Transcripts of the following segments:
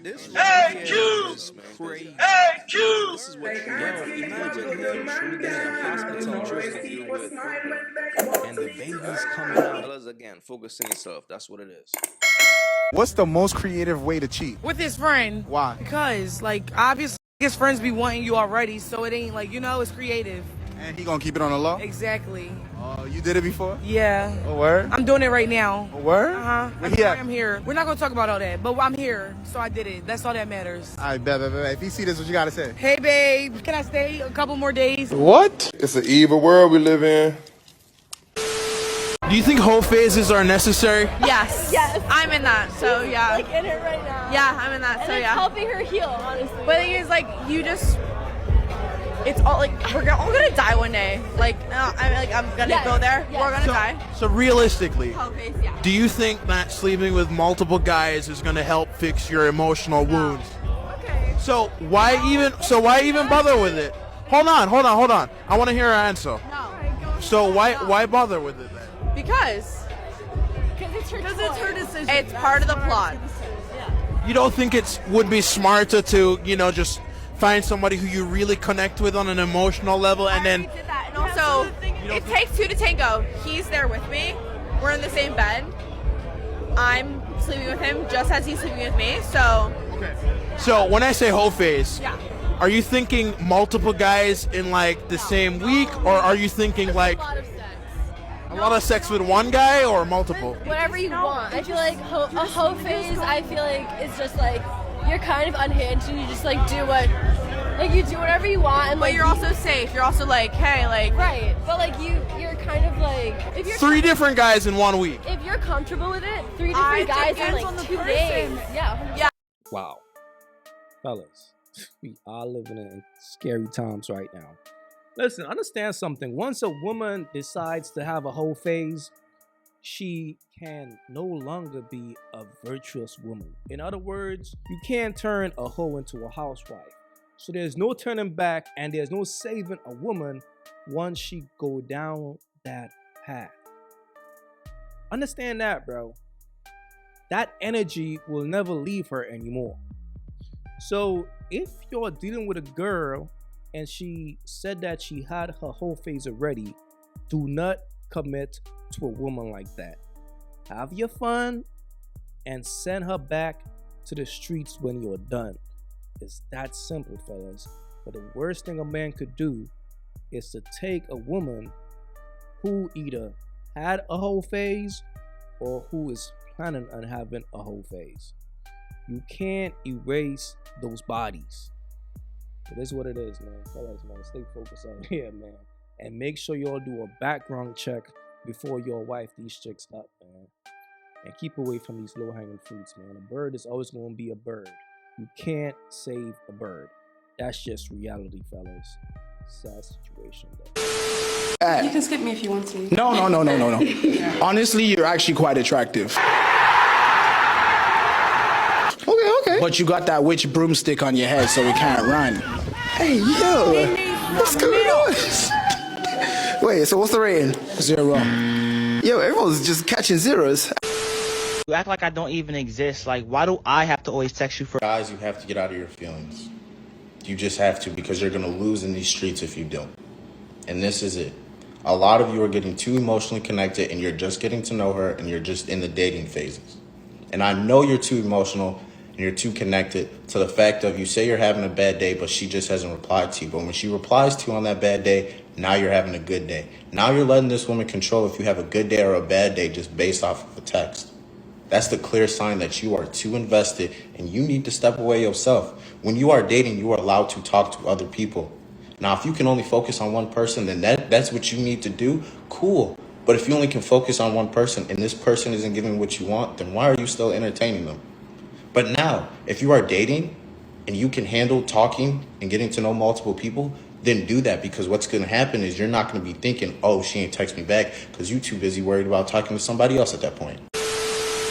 This right here is crazy. AyeQ! This is what, yo, imagine him getting a hospital just to deal with and the baby's coming out. Fellas, again, focus on yourself. That's what it is. What's the most creative way to cheat? With his friend. Why? Because, like, obviously his friends be wanting you already, so it ain't, like, you know, it's creative. And he gonna keep it on the low? Exactly. Oh, you did it before? Yeah. A word? I'm doing it right now. A word? Uh-huh. I'm here. We're not gonna talk about all that, but I'm here, so I did it. That's all that matters. All right, bet. If you see this, what you gotta say? Hey, babe, can I stay a couple more days? What? It's an evil world we live in. Do you think Hoe Phases are necessary? Yes. Yes. I'm in that, so yeah. Like in it right now. Yeah, I'm in that, And so it's yeah. helping her heal, honestly. But the thing is, like, you just, it's all like, we're all gonna die one day. Like, I'm gonna go there. Yes. We're gonna die. So realistically, Hoe Phase, yeah. do you think that sleeping with multiple guys is going to help fix your emotional wounds? Okay. So why even bother with it? Hold on. I want to hear her answer. No. So why bother with it then? Because it's her decision. it's part of the plot. You don't think it would be smarter to, just find somebody who you really connect with on an emotional level and then... I did that, and also, it takes two to tango. He's there with me. We're in the same bed. I'm sleeping with him just as he's sleeping with me, so... So when I say Hoe Phase, Yeah. are you thinking multiple guys in like the same week, or are you thinking like a lot of sex with one guy or multiple? Whatever you want. I feel like a hoe phase, I feel like it's just like you're kind of unhinged and you just like do whatever you want, and But like you're also safe. You're also like, hey, like... right. But like you're kind of like if you're 3 different guys in 1 week. if you're comfortable with it, 3 I different guys in depends on like the 2 days. person. Yeah. Yeah. Wow. Fellas, we are living in scary times right now. Listen, understand something. Once a woman decides to have a whole phase, she can no longer be a virtuous woman. In other words, you can't turn a hoe into a housewife. So there's no turning back and there's no saving a woman once she go down that path. Understand that, bro. That energy will never leave her anymore. So if you're dealing with a girl and she said that she had her whole phase already, do not commit to a woman like that. Have your fun and send her back to the streets when you're done. It's that simple, fellas. But the worst thing a man could do is to take a woman who either had a whole phase or who is planning on having a whole phase. You can't erase those bodies. It is what it is, man. Fellas, man, stay focused on here, man. And make sure y'all do a background check before y'all wife these chicks up, man. And keep away from these low-hanging fruits, man. A bird is always going to be a bird. You can't save a bird. That's just reality, fellas. Sad situation, though. You can skip me if you want to. No. Honestly, you're actually quite attractive. Okay. But you got that witch broomstick on your head, so we can't run. Hey, yo. What's going on? Wait, so what's the rating? 0. Yo, everyone's just catching zeros. You act like I don't even exist. Like, why do I have to always text you for... Guys, you have to get out of your feelings. You just have to, because you're going to lose in these streets if you don't. And this is it. A lot of you are getting too emotionally connected, and you're just getting to know her, and you're just in the dating phases. And I know you're too emotional, and you're too connected to the fact of you say you're having a bad day, but she just hasn't replied to you. But when she replies to you on that bad day, now you're having a good day. Now you're letting this woman control if you have a good day or a bad day just based off of a text. That's the clear sign that you are too invested and you need to step away yourself. When you are dating, you are allowed to talk to other people. Now, if you can only focus on one person, then that's what you need to do. Cool. But if you only can focus on one person and this person isn't giving what you want, then why are you still entertaining them? But now, if you are dating and you can handle talking and getting to know multiple people, then do that, because what's going to happen is you're not going to be thinking, oh, she ain't text me back, because you're too busy worried about talking to somebody else at that point.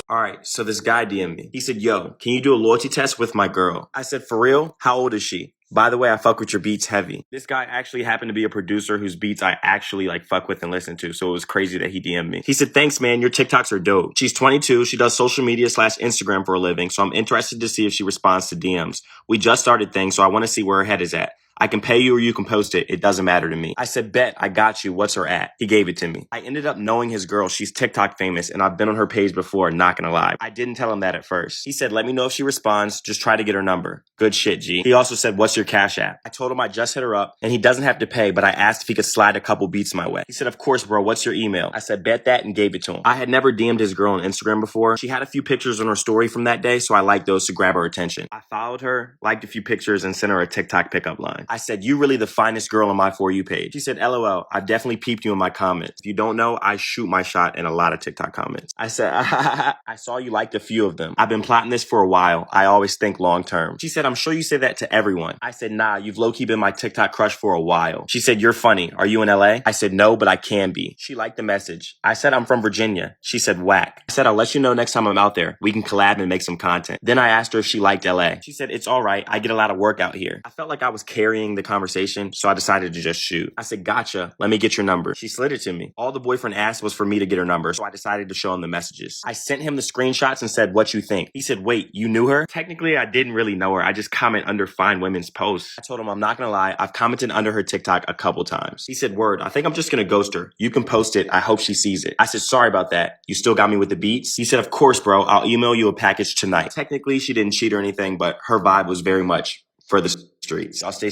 Alright, so this guy DM'd me. He said, yo, can you do a loyalty test with my girl? I said, for real? How old is she? By the way, I fuck with your beats heavy. This guy actually happened to be a producer whose beats I actually like fuck with and listen to, so it was crazy that he DM'd me. He said, thanks man, your TikToks are dope. She's 22, she does social media / Instagram for a living, so I'm interested to see if she responds to DMs. We just started things, so I want to see where her head is at. I can pay you or you can post it. It doesn't matter to me. I said, bet, I got you. What's her at? He gave it to me. I ended up knowing his girl. She's TikTok famous and I've been on her page before, not gonna lie. I didn't tell him that at first. He said, let me know if she responds. Just try to get her number. Good shit, G. He also said, what's your Cash App? I told him I just hit her up and he doesn't have to pay, but I asked if he could slide a couple beats my way. He said, of course, bro. What's your email? I said, bet that and gave it to him. I had never DM'd his girl on Instagram before. She had a few pictures on her story from that day, so I liked those to grab her attention. I followed her, liked a few pictures, and sent her a TikTok pickup line. I said, you really the finest girl on my For You page. She said, LOL, I've definitely peeped you in my comments. If you don't know, I shoot my shot in a lot of TikTok comments. I said, I saw you liked a few of them. I've been plotting this for a while. I always think long term. She said, I'm sure you say that to everyone. I said, nah, you've low-key been my TikTok crush for a while. She said, you're funny. Are you in LA? I said, no, but I can be. She liked the message. I said, I'm from Virginia. She said, whack. I said, I'll let you know next time I'm out there. We can collab and make some content. Then I asked her if she liked LA. She said, it's all right. I get a lot of work out here. I felt like I was carrying the conversation, so I decided to just shoot. I said, gotcha. Let me get your number. She slid it to me. All the boyfriend asked was for me to get her number, so I decided to show him the messages. I sent him the screenshots and said, what you think? He said, wait, you knew her? Technically, I didn't really know her. I just comment under fine women's posts. I told him, I'm not gonna lie. I've commented under her TikTok a couple times. He said, word, I think I'm just gonna ghost her. You can post it. I hope she sees it. I said, sorry about that. You still got me with the beats? He said, of course, bro. I'll email you a package tonight. Technically, she didn't cheat or anything, but her vibe was very much for the streets. I'll stay.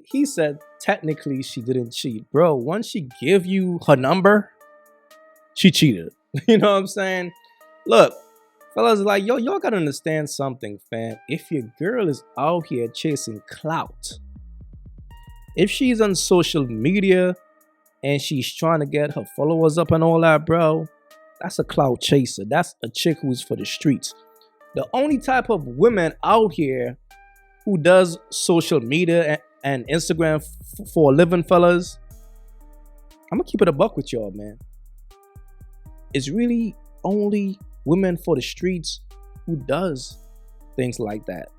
He said, technically, she didn't cheat. Bro, once she give you her number, she cheated. You know what I'm saying? Look, fellas, like, y'all gotta understand something, fam. If your girl is out here chasing clout, if she's on social media and she's trying to get her followers up and all that, bro, that's a clout chaser. That's a chick who's for the streets. The only type of women out here who does social media and Instagram for a living, fellas, I'm gonna keep it a buck with y'all, man. It's really only women for the streets who does things like that.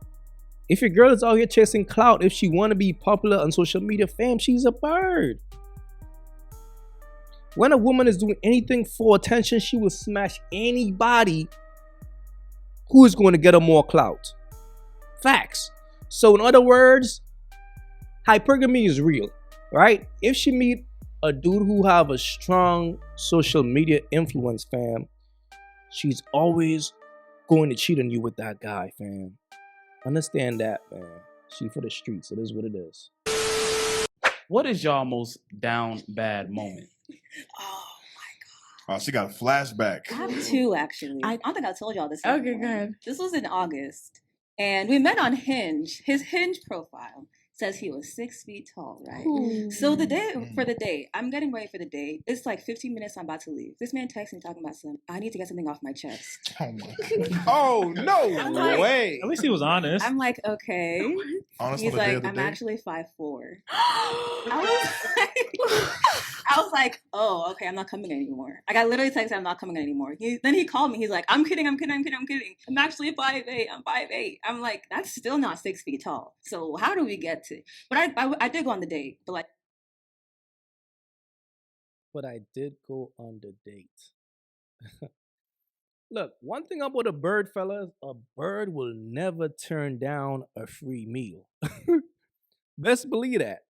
If your girl is out here chasing clout, if she want to be popular on social media, fam, she's a bird. When a woman is doing anything for attention, she will smash anybody who is going to get her more clout. Facts. So in other words, hypergamy is real, right? If she meet a dude who have a strong social media influence, fam, she's always going to cheat on you with that guy, fam. Understand that, man. She for the streets. It is what it is. What is y'all most down bad moment? Oh, she got a flashback. I have two, actually. I don't think I told y'all this. Okay, go ahead. This was in August, and we met on Hinge. His Hinge profile says he was 6 feet tall, right? Ooh. So the day for the date, I'm getting ready for the date. It's like 15 minutes, I'm about to leave. This man texts me talking about I need to get something off my chest. Oh my God. Oh, no way. At least he was honest. I'm like, okay. Honest. He's like, I'm actually 5'4". I was like, oh, okay, I'm not coming anymore. Like, I literally texted, I'm not coming anymore. Then he called me. He's like, I'm kidding. I'm actually 5'8". I'm 5'8". I'm like, that's still not 6 feet tall. So how do we get to? But I did go on the date. But I did go on the date. Look, one thing about a bird, fellas, a bird will never turn down a free meal. Best believe that.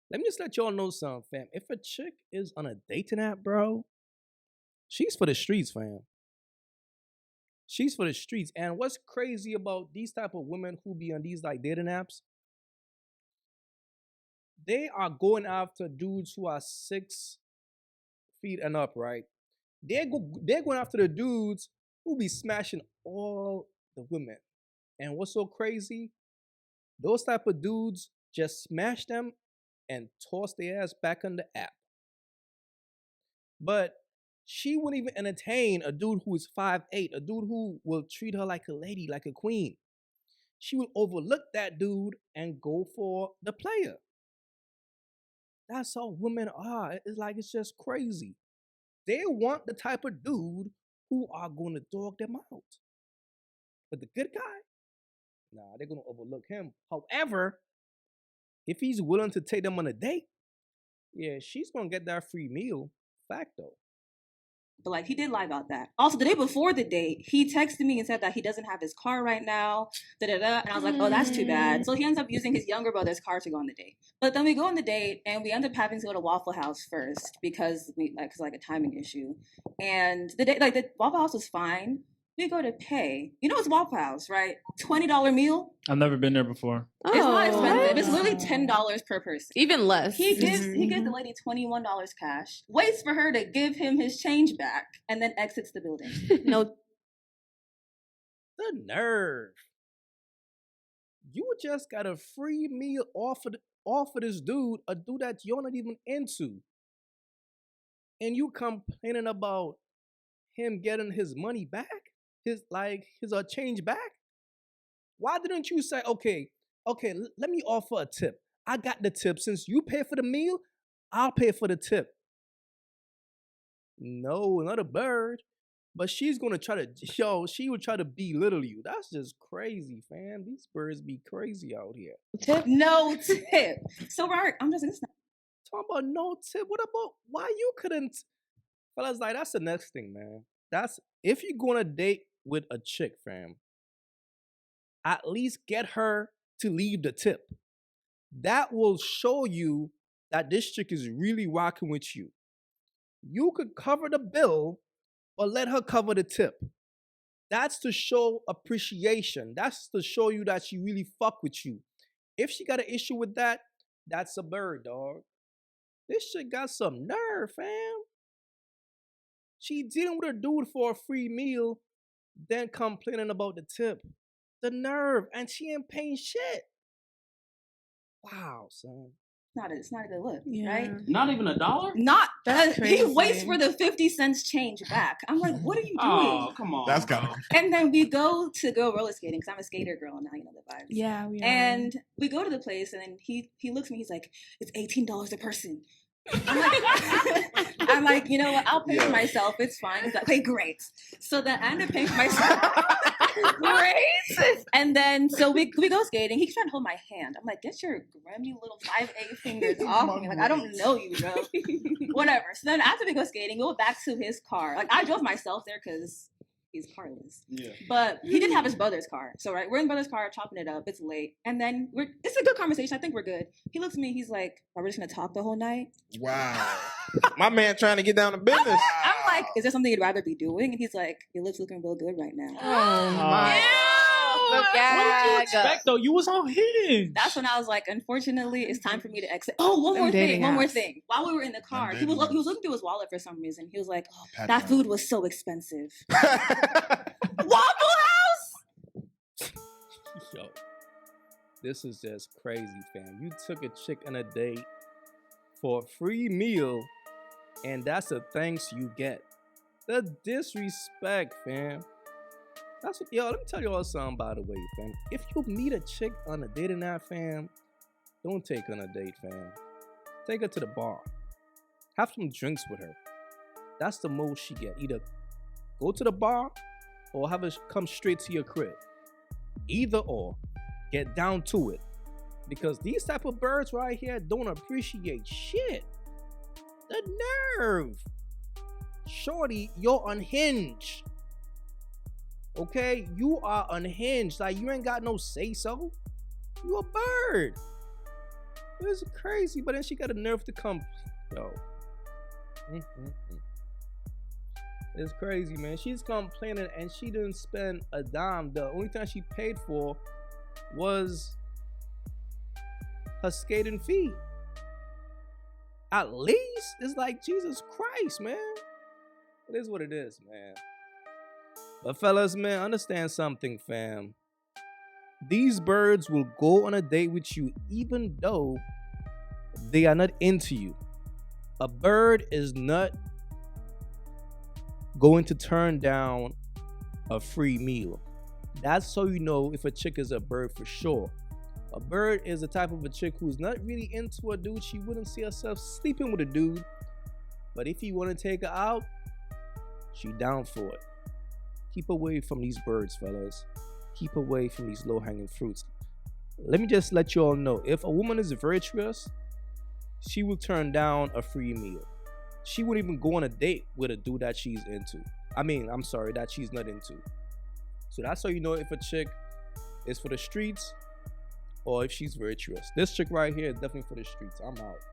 Let me just let y'all know something, fam. If a chick is on a dating app, bro, she's for the streets, fam. She's for the streets. And what's crazy about these type of women who be on these like dating apps, they are going after dudes who are 6 feet and up, right? They're going after the dudes who be smashing all the women. And what's so crazy? Those type of dudes just smash them and toss their ass back on the app. But she wouldn't even entertain a dude who is 5'8", a dude who will treat her like a lady, like a queen. She will overlook that dude and go for the player. That's how women are. It's just crazy. They want the type of dude who are going to dog them out. But the good guy, nah, they're going to overlook him. However, if he's willing to take them on a date, yeah, she's gonna get that free meal. Fact though. But like, he did lie about that. Also, the day before the date, he texted me and said that he doesn't have his car right now. And I was like, oh, that's too bad. So he ends up using his younger brother's car to go on the date. But then we go on the date, and we end up having to go to Waffle House first because a timing issue. And the date, the Waffle House was fine. We go to pay. You know, it's Waffle House, right? $20 meal. I've never been there before. It's not expensive. It's literally $10 per person. Even less. He gives the lady $21 cash, waits for her to give him his change back, and then exits the building. No. The nerve. You just got a free meal off of this dude, a dude that you're not even into. And you complaining about him getting his money back? His change back? Why didn't you say, okay, let me offer a tip. I got the tip. Since you pay for the meal, I'll pay for the tip. No, not a bird. But she's gonna she would try to belittle you. That's just crazy, fam. These birds be crazy out here. Tip? No tip. So Robert, I'm just talking about no tip. What about why you couldn't? Fellas, that's the next thing, man. That's if you're going to date with a chick, fam, at least get her to leave the tip. That will show you that this chick is really rocking with you. You could cover the bill, but let her cover the tip. That's to show appreciation. That's to show you that she really fuck with you. If she got an issue with that, that's a bird, dog. This shit got some nerve, fam. She dealing with a dude for a free meal, then complaining about the tip. The nerve, and she ain't paying shit. Wow, son. It's not a good look, right? Not even $1? Not That's crazy. He waits for the 50 cents change back. I'm like, what are you doing? Oh, come on. That's kind of. And then we go roller skating because I'm a skater girl now, you know the vibes. Yeah, we are. And we go to the place, and then he looks at me. He's like, "It's $18 a person." I'm like, you know what? I'll pay for myself. It's fine. He's like, okay, great. So then I end up paying for myself. Great. And then so we go skating. He's trying to hold my hand. I'm like, get your grimy little 5A fingers off me. Like, I don't know you, bro. Whatever. So then after we go skating, we go back to his car. Like, I drove myself there because he's carless. Yeah. But he didn't have his brother's car. So we're in brother's car, chopping it up. It's late. And then it's a good conversation. I think we're good. He looks at me, he's like, are we just gonna talk the whole night? Wow. My man trying to get down to business. I'm like, is there something you'd rather be doing? And he's like, your lips looking real good right now. Oh my. What did you expect though? You was on Hinge. That's when I was like, unfortunately, it's time for me to exit. Oh, one more thing. While we were in the car, he was looking through his wallet for some reason. He was like, oh, that food was so expensive. Waffle House! Yo, this is just crazy, fam. You took a chick on a date for a free meal, and that's the thanks you get. The disrespect, fam. That's what, let me tell you all something, by the way, fam. If you meet a chick on a dating app, fam, don't take her on a date, fam. Take her to the bar. Have some drinks with her. That's the most she get. Either go to the bar or have her come straight to your crib. Either or. Get down to it. Because these type of birds right here don't appreciate shit. The nerve. Shorty, you're unhinged. Okay? You are unhinged. Like, you ain't got no say-so. You a bird. It's crazy. But then she got a nerve to come. Yo. It's crazy, man. She's complaining and she didn't spend a dime. The only thing she paid for was her skating fee. At least it's like, Jesus Christ, man. It is what it is, man. But fellas, man, understand something, fam. These birds will go on a date with you even though they are not into you. A bird is not going to turn down a free meal. That's so you know if a chick is a bird for sure. A bird is the type of a chick who's not really into a dude. She wouldn't see herself sleeping with a dude. But if you want to take her out, she down for it. Keep away from these birds, fellas. Keep away from these low-hanging fruits. let me just let you all know, if a woman is virtuous, she will turn down a free meal. She wouldn't even go on a date with a dude that she's into. That she's not into. So that's how you know if a chick is for the streets or if she's virtuous. This chick right here is definitely for the streets. I'm out.